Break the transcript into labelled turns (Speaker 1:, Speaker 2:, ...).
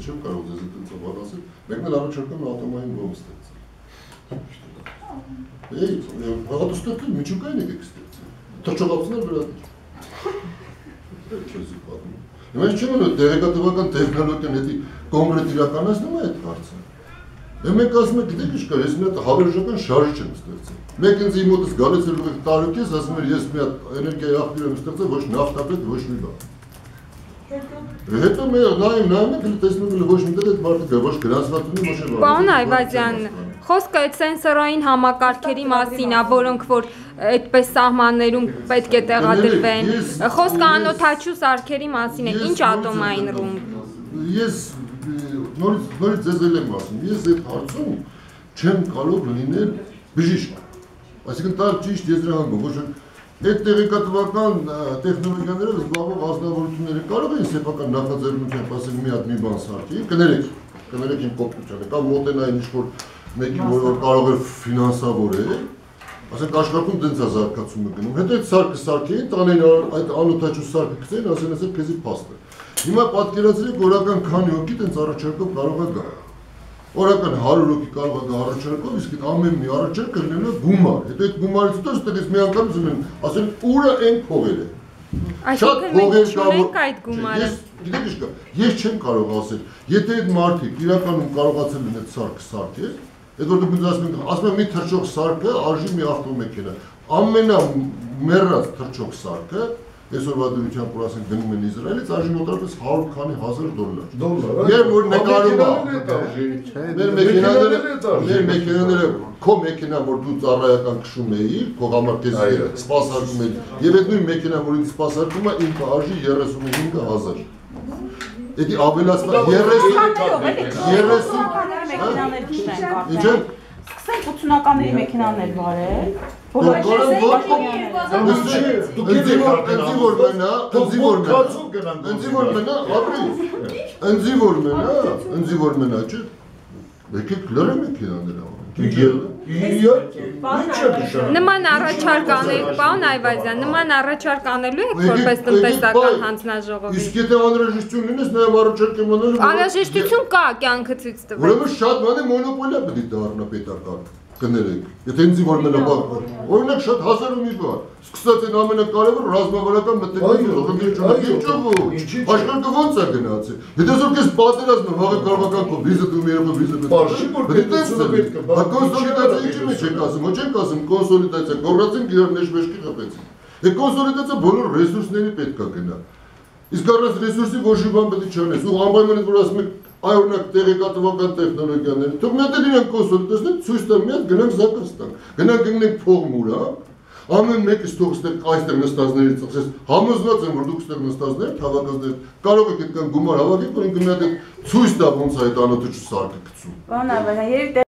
Speaker 1: չեմ կարող ձեզ այդ ծավալ ասել, մեկն էլ առաջարկում է ատոմային բոմ ստեղծել։ Հաղատուստեղծել միջուկային եք ստեղծել, թռչողացնել վրադիր։ Չեզի պատմում։ Հիմա չեմ ունում տեղեկատվական տեխնոլոգիան հետի կոնկրետ իրականացնում է այդ հարցը։ Մենք ասում ենք, գիտեք ինչ կար, ես մի հատ հավերժական շարժիչ եմ ստեղծել։ Մեկ ինձ իմ մոտս գալիս էր տարուկես, ասում էր, ես մի հատ էներգիայի աղբյուր եմ ստեղծել, ոչ նավթապետ, ոչ մի բան։ Հետո մեր նայում ենք, տեսնում ենք ոչ մի տեղ այդ մարդը ոչ գրանցված ունի, ոչ էլ։
Speaker 2: Պարոն Այվազյան, խոսքը այդ սենսորային համակարգերի մասին է, որոնք որ այդպես սահմաններում պետք է տեղադրվեն։ Խոսքը անօթաչու սարքերի մասին է, ինչ ատոմային ռումբ։
Speaker 1: Ես նորից ձեզ եմ ասում, ես այդ հարցում չեմ կարող լինել բժիշկ։ Այսինքն դա ճիշտ եզրահանգում, ոչ այդ տեղեկատվական տեխնոլոգիաներով զբաղվող ազնվորությունները կարող են սեփական նախաձեռնությամբ ասել մի հատ մի բան սարքի, կներեք իմ կոպտությանը, կամ մոտենային ինչ-որ մեկին, որ կարող է ֆինանսավորել, ասենք աշխարհում դենց է զարգացումը գնում, հետո այդ սարքը սարքեին, տանեն այդ անօթաչու սարքը գցեն, ասեն քեզի փաստ է։ Հիմա պատկերացրեք օրական քանի հոգի տենց առաջարկով կարող է գալ։ Օրական 100 հոգի կարող է գա առաջարկով, իսկ ամեն մի առաջարկը լինելու է գումար։ Հետո այդ գումարից հետո ստեղից մի անգամ զգում ասեն ուրա այն փողերը։
Speaker 2: Այսինքն մենք չունենք այդ գումարը։
Speaker 1: Գիտեք ինչ կա, ես չեմ կարող ասել, եթե այդ մարդիկ իրականում կարողացել են այդ սարքը սարքել, այդ որ դուք ասում եք մի թռչող սարքը արժի մի ավտոմեքենա, ամենամեռած թռչող սարքը այսօրվա դրությամբ որ ասենք գնում են Իսրայելից արժի մոտավորապես 100 քանի հազար դոլար։ Երբ որ նկարում է, մեր մեքենաները, քո մեքենա որ դու ծառայական քշում էիր, քո համար քեզ սպասարկում էիր, եւ այդ նույն մեքենան որ ինձ սպասարկում է, ինքը արժի 35000։ Էդի ավելացնա 30
Speaker 3: Սկսենք 80-ականների մեքենաներ վարել,
Speaker 2: Նման առաջարկ անելու, պարոն Այվազյան, նման առաջարկ անելու եք որպես տնտեսական հանձնաժողովի։
Speaker 1: Իսկ եթե անհրաժեշտություն լինես, նաև առաջարկ եմ անելու։
Speaker 2: Անհրաժեշտություն կա, կյանքը ցույց տվեց։
Speaker 1: Ուրեմն շատ բան է մոնոպոլիա պետք է դառնա պետական։ Կներեք, եթե ինձ որ մենաբար, օրինակ շատ հազար ու մի բան, սկսած են ամենակարևոր ռազմավարական մտերմություն, աշխարհը ոնց է գնացել, եթե որ քեզ պատերազմը վաղը կարողական քո վիզը դու երբ վիզը պետք է, կոնսոլիդացիա ինչի մեջ եք ասում, ոչ եք ասում կոնսոլիդացիա, գոռացին իրար մեջմեջքի խփեցին, այդ կոնսոլիդացիա բոլոր ռեսուրսների պետք է գնա, իսկ առանց ռեսուրսի ոչ մի բան պետք չանես, ու անպայման որ ասում եք Այ օրինակ տեղեկատվական տեխնոլոգիաները, թող մի հատ իրենք կոնսոլիդացնեն, ցույց տան մի հատ գնանք Զակաստան, գնանք գնենք փող մուրա, ամեն մեկը ստող այստեղ նստածներից ծխես, համոզված եմ որ դուք ստեղ նստածներ, հավաքածներ, կարող եք այդքան գումար հավաքել, որ ինքը մի հատ ցույց տա ոնց է այդ անօթաչու սարքը գցում։
Speaker 3: Բան ավելին,